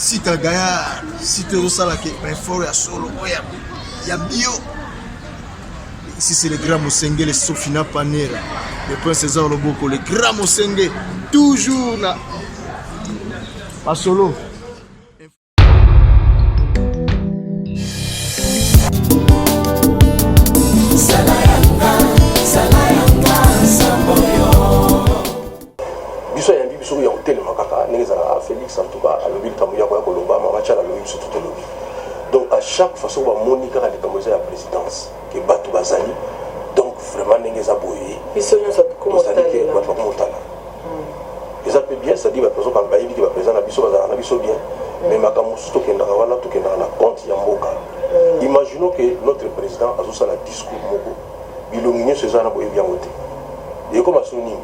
si tu gagnes, si tu ressens la effort à solo, il y a bio. Ici c'est le grand Mosenge, le Sofina Panera, le prince César Loboko, le grand Mosenge, toujours là. Pas solo. Félix en tout cas à l'objet de Koloba, donc à chaque fois que Monica a été à la présidence, que Batou Bazali, donc vraiment n'est pas boyé. Ils sont ils appellent bien, c'est-à-dire que quand Baïbi qui va présenter la biso bien, mais ma camusto qui est dans la compte Yamboka. Imaginons que notre président a fait un discours moko, il a mis ce genre de bien voté. Et comme à Souni,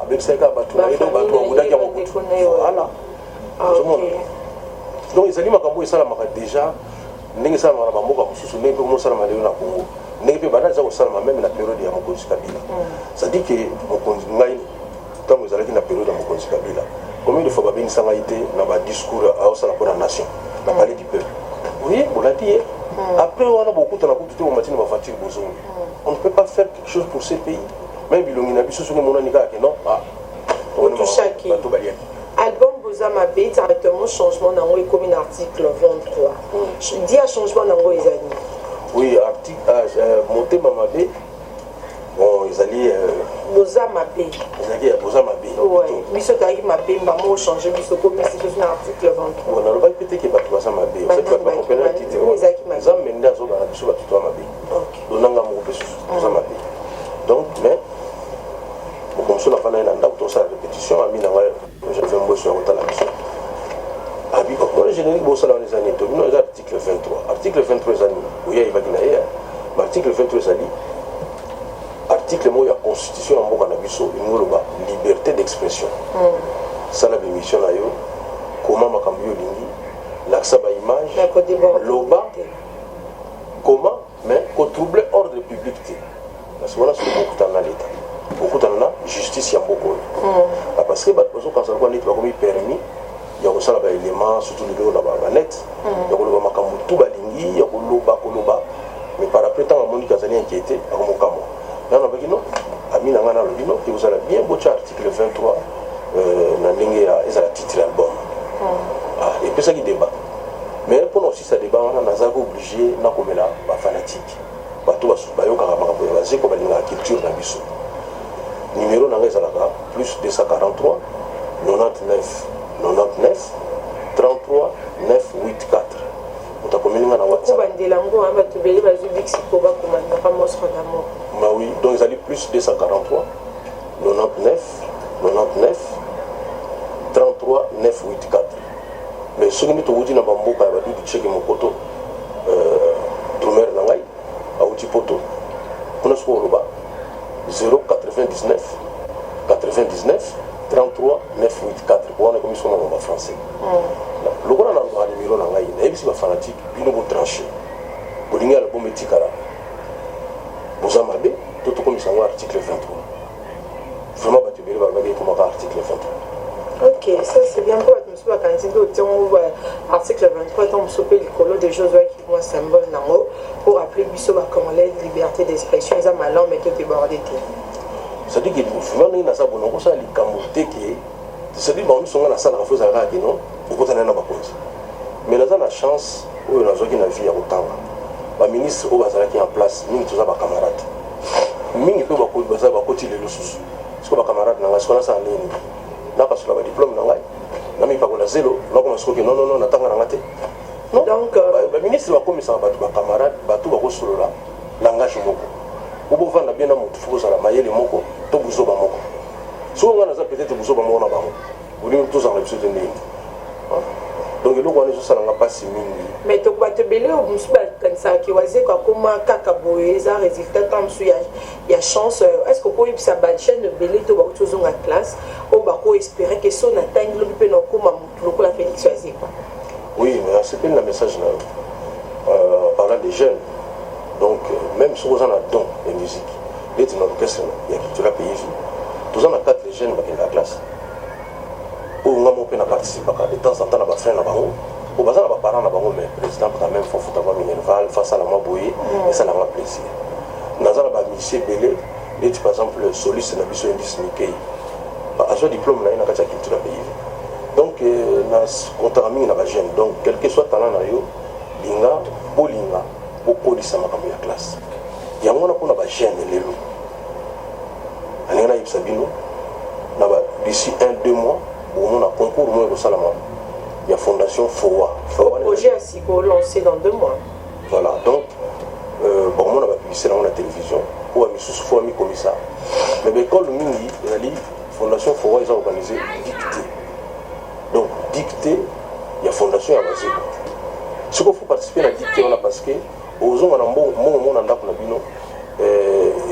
avec 5 ans, Batou, voilà. Donc ils allaient makambo esala maka déjà ndenge sala maka bamboka mususu ndenge mo sala malelo na Congo ndenge pe banaza ko sala même na période ya Mokonzi Kabila ça dit que Mokonzi ngai tant vous allez na période ya Mokonzi Kabila combien de fois babini sanga été na ba discours à sala pour la nation na parler du peuple oui on l'a dit après on a beaucoup de tout au matin va fatiguer besoin on ne peut pas faire quelque chose pour ce pays même bilongi na biso soki mona nika ke non on touche à qui album Bozama B directement changement dans le comme un article 23. Je dis à changement dans les années. Oui, article monté Mama B. Bon, ils allaient Bozama B. Ils allaient Bozama B. Oui. Mais ce qui arrive ma B, maman changer, mais ce comme c'est un article 23. On n'a pas pété que Bozama B. C'est pas comprendre le titre. Zam Menda zo ba biso ba tuto ma B. OK. Donanga mo Bozama B. Donc mais comme ça la fin d'un an tout ça répétition a mis dans je vais me sur la mission. Abi comme le générique bossa dans les années tout nous article 23. Article 23 années. Oui, il va gagner. Article 23 années. Article moi la constitution en boka na biso ngoloba liberté d'expression. Ça la mission là yo. Comment makambo yo lingi l'accès à image. Loba. Comment mais qu'on trouble ordre public. Parce que voilà c'est beaucoup dans l'état. Beaucoup de justice y a beaucoup parce que quand ça va comme permis il y a aussi des éléments surtout les là bas net il y a le makamu tout balingi il y a le mais par après tant Monique Azali inquiété à mon camo là on a dit non Amina ngana le bino qui vous a bien beau article 23 na ndenge ya eza la titre album et puis ça qui débat mais pour aussi ça débat on a obligé na komela ba fanatique bato bayoka makamu ya zeko balinga culture na biso. Numéro dans les plus 243 99 99 33 984. On a communiqué dans WhatsApp. Oui, donc ils allaient plus 243 99 99 33 984. Mais ce que nous avons dit dans Bamboka, il y a checker mon poteau. Drumer Nangai, à Utipoto. On a ce qu'on 099 99 33 984 pour on est comme en français. Le gouvernement a un numéro dans la ligne. Et si ma fanatique, il nous tranché. Pour l'inga le bon méticala. Vous en avez tout comme ça article 23. Vraiment tu vais regarder comment article 23. Ok, ça c'est bien pour monsieur la cantine article 23 tant monsieur le colo des choses qui moi symbole dans haut pour appeler biso comme la liberté d'expression ça malin mais tout est bordé. C'est-à-dire que vraiment il y a ça bon on ça les camoté qui c'est-à-dire bon ils sont dans la salle refuse à rater non pour qu'on ait pas cause mais là la chance où on a qui na vie à autant ba ministre au bazala qui en place mingi tous ba camarades mingi peut ba ko bazala ba côté les ressources parce que ba camarades na ce qu'on a ça en ligne là parce que la diplôme na ngai na mi pa ko la zéro là comme ce que non natanga na ngate non donc ba ministre ba comme ça ba camarades ba tout ba ko solo là langage moko obo vanda bien na mutu fuko sala mayele moko to buzo ba moko so ngana za peut-être buzo ba moko na ba moko uli tous en episode ndenge donc le ko ne so sala nga pasi mingi mais to ba te belé o musba kan sa ki waze kwa koma kaka boye za résultat tam su ya chance est-ce que ko ibisa ba chaîne belé to ba to zonga classe o ba ko espérer que son atteindre le pe no koma mutu ko la Félix waze quoi. Oui, mais c'est pas le message là parlant des jeunes. Donc, même si vous en avez don de musique, les dans l'orchestre, il y a qui tu l'as payé. Tous en a 4 jeunes dans la classe. Où on a participé, de temps en temps, on a fait un au bazar va parler là-bas mais président quand même faut avoir minerval face à la maboye et ça n'a pas plaisir nazala ba monsieur belé et par exemple soliste na biso indice Mickey a son diplôme na kati ya culture pays donc na contrat mingi na ba jeune donc quel que soit talent na yo linga bolinga bokolisa makambo ya classe yango na pona ba jeune lelo alinga yipsa bino na ba d'ici 1-2 mois on a concours moi ko salama ya fondation FOA projet a si lancé dans 2 mois voilà donc bon on a pas publié dans la télévision ou à Missous FOA mi commissaire mais l'école mingi la fondation FOA ils ont organisé dictée donc dictée il y a fondation à base ce qu'il faut participer à la dictée on a parce que aux gens on a bon mandat pour la bino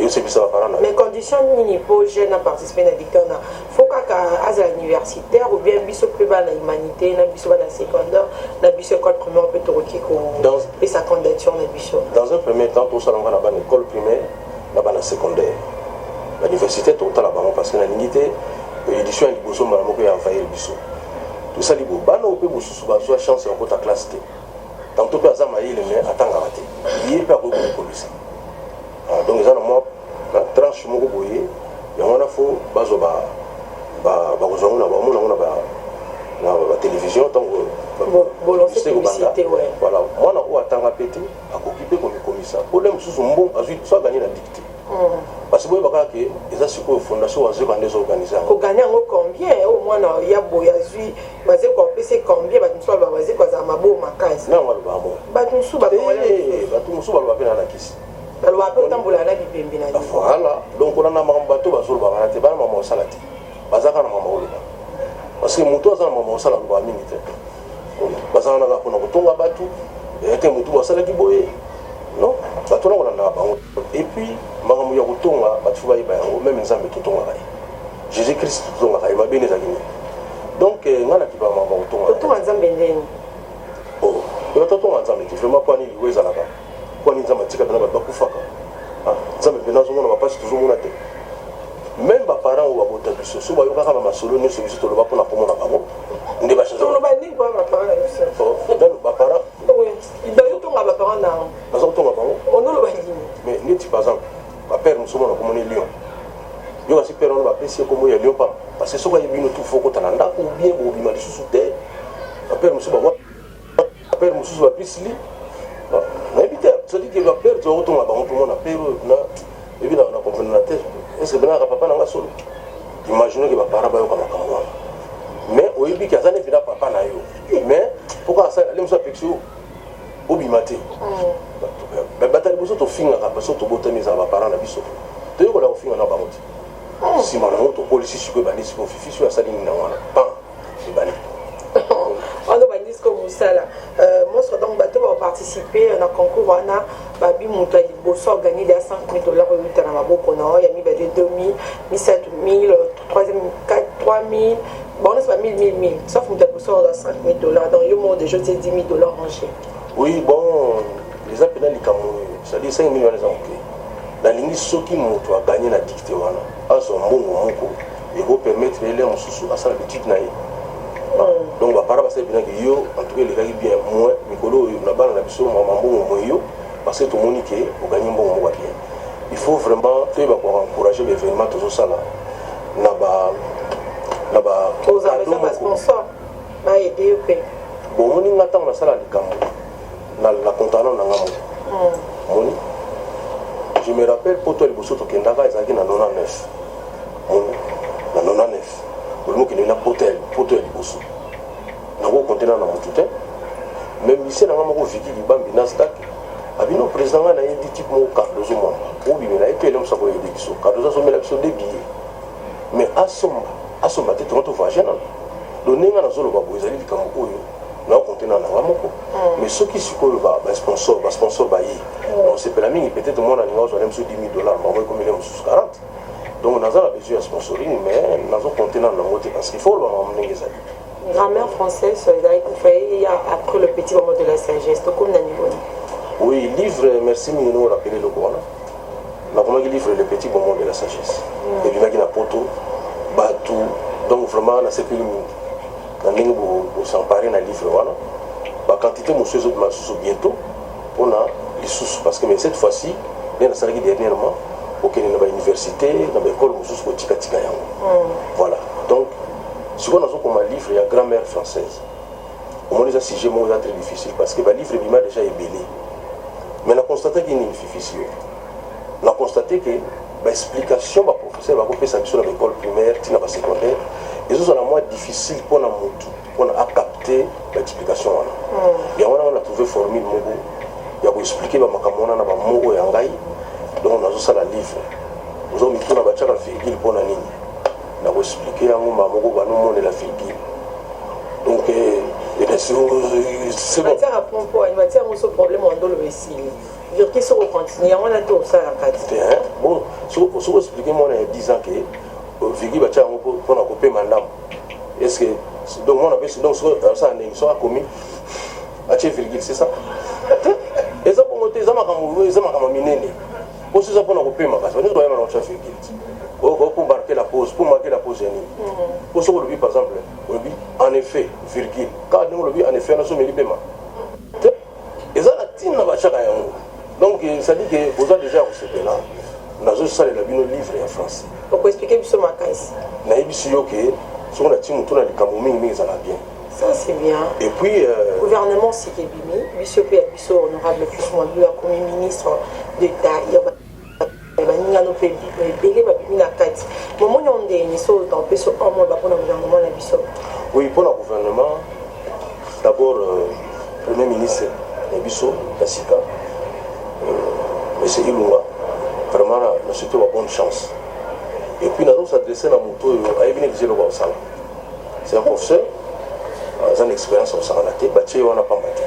et c'est ça va mais condition mini pour jeune à participer à la dictée on a faut qu'à l'universitaire ou bien biso plus bas la humanité na biso na secondaire na biso école primaire peut te qu'on et sa candidature na biso dans un premier temps tout ça on va dans l'école primaire na bana secondaire l'université total là-bas parce que la unité édition à liboso malamo que envahir biso tout ça libo bana au peu bosusu ba soit chance en ta classe T tantôt pas ça maïle mais attends raté il est pas beaucoup comme ça donc les gens moi la tranche moko boye ya wana fo bazo ba kozonga na ba mona na ba télévision tant bon lancer publicité ouais voilà moi na ko atanga pété a occuper comme commissaire problème sous bon azui soit gagner la dictée parce que boye baka ke eza siko fondation wazo quand les organiser ko gagner ngo combien au moins na ya boya azui baze ko pese combien ba nso ba baze ko za mabo makasi na ngalo ba mo ba nso ba ko ba tu nso ba ba pena na kisi alors après tambola na bipembi na voilà donc on a na mambato bazolo ba na te ba mama salati bazaka na mama oloba parce que mutu azana mama osala loba mingi te bazana na ko na kotonga batu ete mutu basala ki boye non bato na kolanda bango et puis makambo ya kotonga batu ba yiba yango même nzambe totonga kai Jésus Christ totonga kai ba bene zakini donc ngana ki ba mama kotonga nzambe ndeni oh yo totonga nzambe ki vraiment pas ni liweza là-bas kwa ni nzambe tika bana bakufaka nzambe bena zo mona ba passe toujours mona te même ba parents ou ba bota biso so ba yoka kama masolo ne so biso to loba pona komona bango nde ba changer to loba ni kwa ba parents donc ba parents oui il doit to ba parents na bazo to ba bango on loba ni mais neti par exemple ba père musomo na komona lion yo ba si père on ba pesi ko moya lion pa parce que so ba yebino tout faut ko tananda ko bien ko bima lisusu te ba père musomo ba père musomo ba pisli mais vite ça dit que ba père to to ba bango tout monde na père na évidemment on a compris la tête est-ce que bien papa na solo imaginez que papa ba yo kama kama mais oyebi que azane vina papa na yo mais pourquoi ça les muso pexio obimate ba batali boso to finga ka baso to botami za ba parents na biso to yo ko la finga na ba moti si mana moto police si ko ba ni si ko fifi so asali ni na wana pa e bani on va dire que vous ça là moi sur donc bateau va participer à un concours wana babi muto ali boso gagner des $5,000 au luta na maboko na ya mi ba de 2000 17,000 troisième 4 3000 bon c'est pas 1000 sauf muto boso à $5,000 donc yo mo déjà c'est $10,000 rangé oui bon les appels les camo ça dit 5 millions les ok la ligne soki muto a gagné la dictée wana aso mbongo moko et vous permettre les mususu à ça la petite na donc ba para basé bien que yo en tout cas les gars bien moins mikolo na bana na biso mambo moyo parce que tout le monde qui au gagner bon moi bien il faut vraiment que ba encourager l'événement tout ça là na ba aux amis pas sponsor ba aider ok bon on ni ngata na sala likambo na la contenant na ngamo moni je me rappelle pour toi le bosso to kendaka ezaki na 99 moni na 99 le mot qui est là potel le bosso na ko contenant na motuté même ici na ngamo ko viki libambi na stack abino président na yedi type mo Cardozo mo o bi na epele mo sako yedi biso Cardozo so mela biso de billets mais asomba te to voyager na do ninga na zolo ba boizali likambo oyo na contenant na ngamo ko mais ceux qui sikoyo ba sponsor ba yi on se pela mingi peut-être mon na ninga zo même sur $10,000 mais comme il est sur 40 donc on a besoin de sponsoring mais on a contenant na ngote parce qu'il faut le m'amener ça grammaire française il y a après le petit moment de la sagesse donc comme na niveau oui livre merci nous rappeler le quoi là comment il livre le petit moment de la sagesse et puis là poto batou donc vraiment na c'est plus na ningo s'emparer na livre voilà la quantité de choses bientôt on a les sous parce que mais cette fois-ci il y a dernièrement auquel il y a l'université dans l'école pour tika voilà donc si on a un livre il y a grammaire française au moins les sujets sont très difficiles parce que le livre est déjà ébélé mais on a constaté qu'il est difficile on a constaté que l'explication du professeur va couper sa mission dans l'école primaire dans la secondaire et ça c'est moins difficile pour on a capté l'explication et on a trouvé formule il y a expliquer ba makamona na ba mogo ya ngai donc on a ça la livre nous avons mis tout na ba chaka virgule pour na nini na expliquer yango ba mogo ba no la virgule donc et c'est bon ça apprend pour il va dire mon problème en dolo ici virgule sur continuer on a tout ça en fait bon si expliquer moi il y a 10 ans que virgule ba chaka pour na couper mandam est-ce que donc on appelle donc ça en commis à virgule c'est ça et ça pour monter ça m'a minene aussi ça pour nous couper ma casse nous doyons marcher virgule pour marquer la pause pour ce que par exemple en effet virgule quand nous le en effet nous sommes libérés et ça la tine na bachaka yango donc ça dit que vous avez déjà recevez là nous avons ça le livre en français pour expliquer plus ma casse na ibisu yoke sur la tine tout na likamumi mais ça va bien. Ça c'est bien. Et puis gouvernement Sikebimi, monsieur Pierre Bissot, honorable fils Mouandou, comme ministre d'État, il y a nos pays, belé babimi na kati. Moment on est ni so dans peso un mois pour le gouvernement la Bissot. Oui, pour le gouvernement, d'abord premier ministre Bissot, Kassika, monsieur Ilunga, vraiment nous souhaitons une bonne chance. Et puis nous allons s'adresser à Mouto à Ebene Gizelo Baosala. C'est un professeur. Une expérience au Saranaté, on n'a pas battu.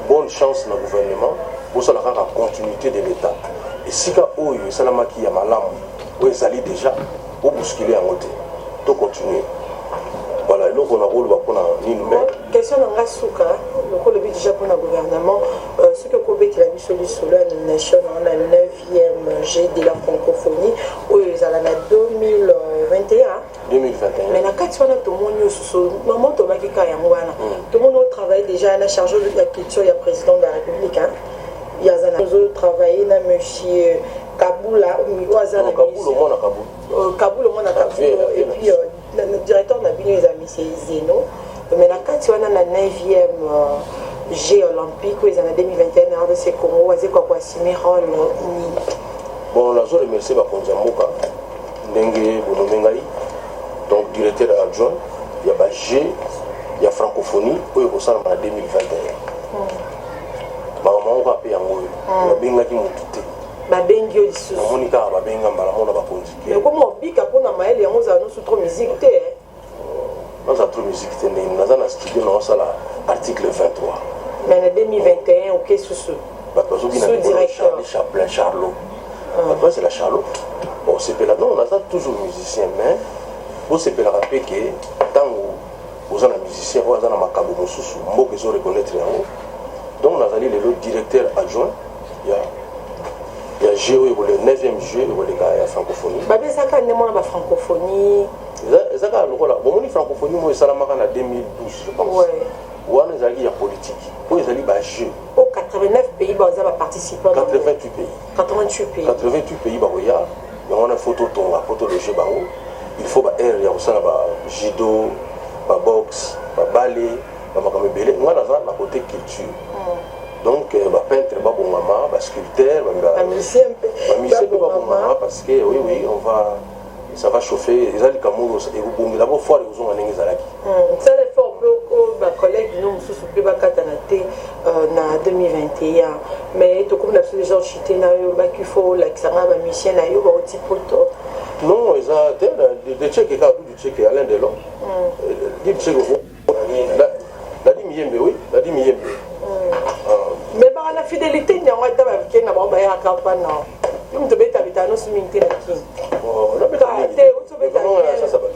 Bonne chance dans le gouvernement pour la continuité de l'État. Et si il y a Salamaki Yamalam, où ils allaient déjà pour bousculer en côté, pour continuer. Voilà, donc on a rôle pour une question de Ngasuka, le rôle déjà pour le gouvernement, ce que Kobe qui a mis sur le Solar Nation, on a le 9e G de la francophonie, où ils allaient en 2021. 2021. Mais la carte on a tout le monde maman Thomas qui kayangwana tout le monde travaille déjà à la charge de la culture il y a président de la République il y a un travaillé na monsieur Kaboula Kaboul et puis le directeur n'a bien les amis c'est Zeno mais la carte on a la 9e G olympique où ils en a 2021 dans ces Congo c'est quoi Simeron bon on a remercié Bakonzamoka ndenge bonomengai donc directeur adjoint il y a G il y a francophonie où il ressemble en 2021 maman on va payer en haut la benga qui monte babengi yo lisusu monika babenga mbala mona bakonzi mais comment bika pona maele yango za no trop musique te non ça trop musique te na na studio na sala article 23 mais en 2021 OK sous bato zo bina directeur Chaplin Charlot après c'est la Charlot bon c'est là non on a ça toujours musicien mais vous c'est pour rappeler que tant vous êtes un musicien vous êtes un macabre mosusu mboka zo reconnaître yango donc on a allé le directeur adjoint il y a Géo le 9e jeu de la francophonie babé ça quand on a la francophonie ça quand lokola bon ni francophonie moi salamaka en 2012 je pense ouais on a allé la politique pour les aller ba jeu au 89 pays ba za participer 88 pays 88 pays ba oya on a photo de jeu bango il faut ba air ya osala ba judo ba boxe ba ballet ba makambe belé moi dans la côté culture donc ba peintre ba bongama ba sculpteur ba musicien ba bongama parce que oui on va ça va chauffer les ali kamuro et vous bongi d'abord fois les ont ndenge zalaki ça les fait un peu ba collègue nous sous pe ba katanate na 2021 mais to comme la les gens chité na yo ba qu'il faut la kisanga ba musicien na yo ba oti poto non ils a de checker ka du checker Alain Delon dit checker la dit miyembe oui la dit miyembe mais par la fidélité n'y a pas de na ba ya campagne non nous te beta beta no suminté na king oh la beta non ça va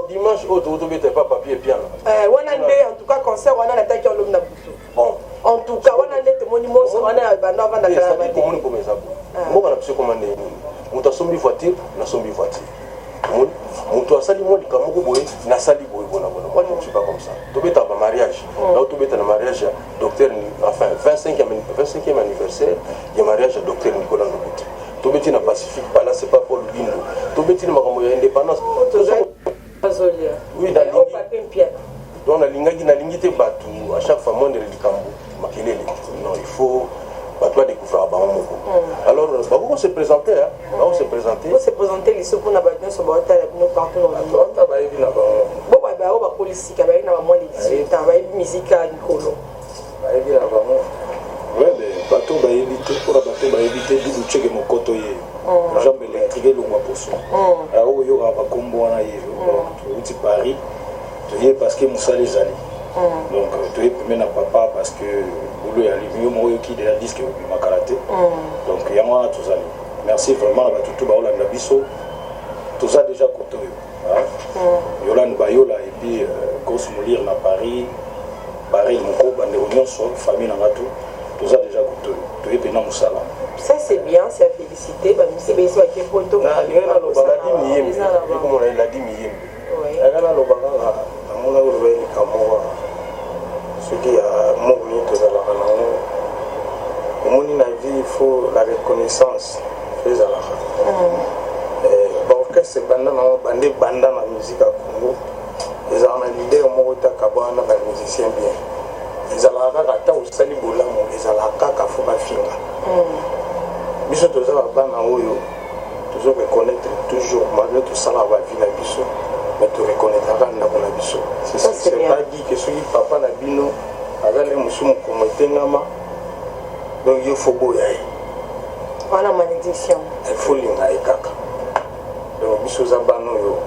dimanche auto beta pas papier piano wana ndé en tout cas concert wana na taki olom na butu bon en tout cas wana ndé te moni moso wana bana vanda kala ba ko moni ko meza ko na pse commande muta sombi voiture na sombi voiture mutu asali mo likamoko boye na sali boye bona moi je ne suis pas pas comme ça. Tu bêta un mariage. Là où tu bêta un mariage, docteur, enfin, 25e anniversaire, il y a un mariage à docteur Nicolas Ndobuti. Tu bêta un Pacifique, pas là, c'est pas Paul Bindo. Tu bêta une indépendance. Oui, dans donc, la ligne était battue. À chaque fois, moi, je dis non, il faut. Toi découvrir alors on se présentait on se présentait on se présentait les pour na battre sur boîte nous partout dans le monde ta ba na ba bon ba ba police ka ba na moins de 18 ans ba musique à Nicolo ba na ba ouais mais bateau ba éviter pour la bateau ba éviter du check mon koto ye jambe électrique le mois pour ça alors yo ba kombo na ye tu Paris tu y parce que Moussa les ali donc tu es même papa parce que boulot ya libio mo qui déjà disque ma karaté donc il y a moi tous amis merci vraiment la tout ba la biso tout ça déjà côté Yolande Bayola et puis grosse moulir na Paris Paris mon bande union sur famille na tout ça déjà côté tu es pena musala ça c'est bien c'est à féliciter ba monsieur beso qui photo na ngena lo bagadi miyembe comme on l'a dit miyembe ngena lo baganga na mona lo be kamoa ce qui a mouvement de la renommée. Mon avis, il faut la reconnaissance de la bon, c'est bandé banda la musique à Congo. Ils ont un leader Morota Kabana, la musicien bien. Ils ont la rata au Salibola, ils ont la caca Foba Finga. Biso tous à Bana Oyo, toujours reconnaître toujours, malgré tout ça, la vie la biso. Mais tu reconnaîtras dans la biso. C'est pas dit que celui papa n'a bino avec les musulmans comme Tengama donc il faut boyer voilà malédiction il faut l'inga et kaka donc biso zabano yo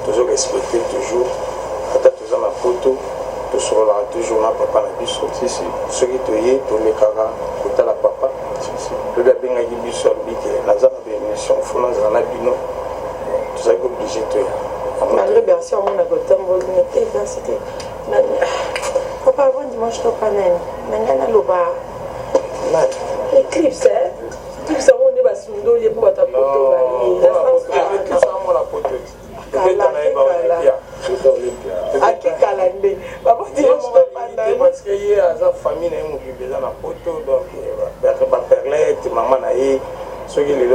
toujours respecter toujours ata toujours ma photo tu seras toujours là papa na biso si ce qui te y to le kaka kota la papa le gars benga biso bike nazana bénédiction faut nazana bino tu sais obligé to malgré bien sûr mon agotambo n'était pas c'était papa avant dimanche to panel nangana loba éclipse tout ça on est basundo les pour ta photo la photo akikalande papa dimanche to panel parce que hier à sa famille na mo bibela na photo donc ba perlette maman na ye ce qui le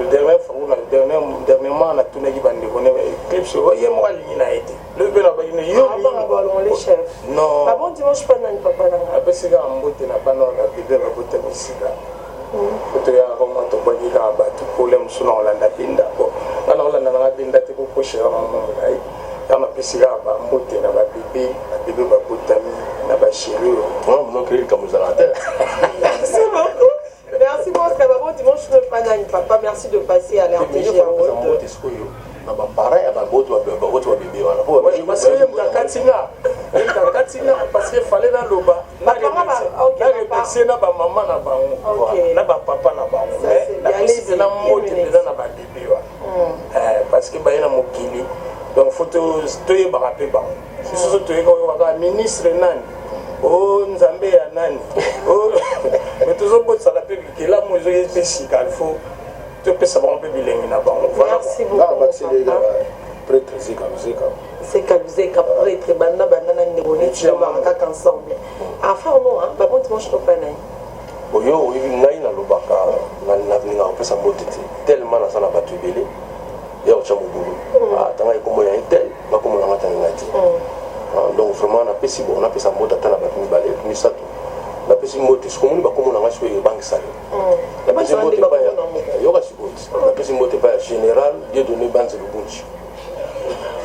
dernier fois dernièrement on a tourné qui bande connaît clips y moi ligne na été le ben ba ni yo les chefs non pas bon dimanche pas nan papa na après c'est quand mbote na pas non la bébé va boter misika to ya comment to ba ka ba to problème suna Hollanda pinda ko na Hollanda na pinda te ko pocher maman ai kama pisika ba mbote na ba bébé ba boter na ba chérie on créer comme ça la terre c'est bon. Merci beaucoup, c'est bon dimanche le panani papa, merci de passer à l'RTG. Na ba pareil à ba boto bébé wana. Parce que Katina parce que fallait dans loba. Na remercier na ba maman na ba na ba papa na ba. Na pesi na moto na ba bébé wana. Parce que ba ina mokili. Donc photo to ye ba rapé ba. Si so to ye ko wa ministre nani. Oh nzambe ya nani. Oh mais toujours pour ça la public là moi je vais il faut tu peux savoir un peu bilingue là-bas. Merci beaucoup. Prêtre c'est Kaluzeka prêtre banda na ndebone tu vas ensemble. Enfin non hein pas bon dimanche to panai. Boyo ngai na lobaka na ninga opesa motete tellement na sana batu belé ya ocha mobulu. Ah tanga ikomo ya tel ba komo na ngata ngati. Donc vraiment on a pesi bon on a pesa motata na batu balé ni ça la pesi moto ce qu'on va comment on a joué banque sale la pesi moto pas yo ka siboti la pesi moto pas général Dieu donné banze le bunchi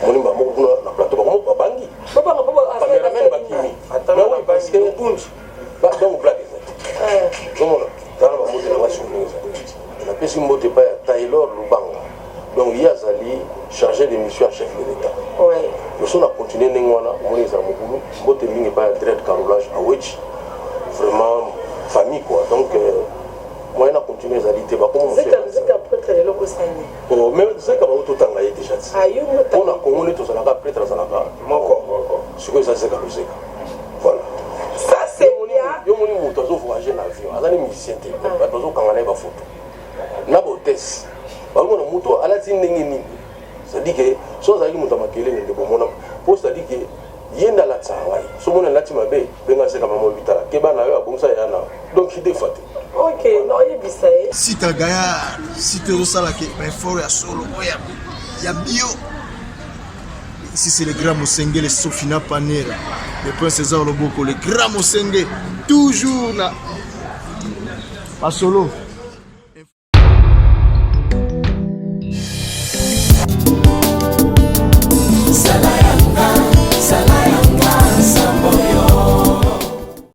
moni ba mo na plateau ba mo ba bangi papa cameraman ba kimi attends parce que bunchi ba donc blague comment dans la moto na washi la pesi moto pas Taylor Lubanga donc il y a Zali chargé de mission à chef de l'État ouais nous sommes à continuer n'engwana moni za mobulu moto mingi pas direct carrelage à Wechi vraiment famille quoi donc moi on a continué à l'idée bah comment c'est prêtre les locaux sani oh même c'est comme tout temps là déjà on a communé tout ça là prêtre ça là moi ce que ça c'est comme ça voilà ça c'est yo moni moto zo voyager na avion azali musicien te ba tozo kangana ba photo na botes ba mona moto ala ti ndenge nini ça dit que so za ki moto makele ne bo mona pour ça dit que yenda la tsawai so mona lati mabe benga se kama mo vitala ke bana yo abongsa yana donc il défate. OK, non yebisa e. Si tagaya si te sala ke effort ya solo oya ya bio. Ici c'est le grand Mosengele Sofina Panera. Le prince César Loboko, le grand Mosengele toujours là. Pas solo.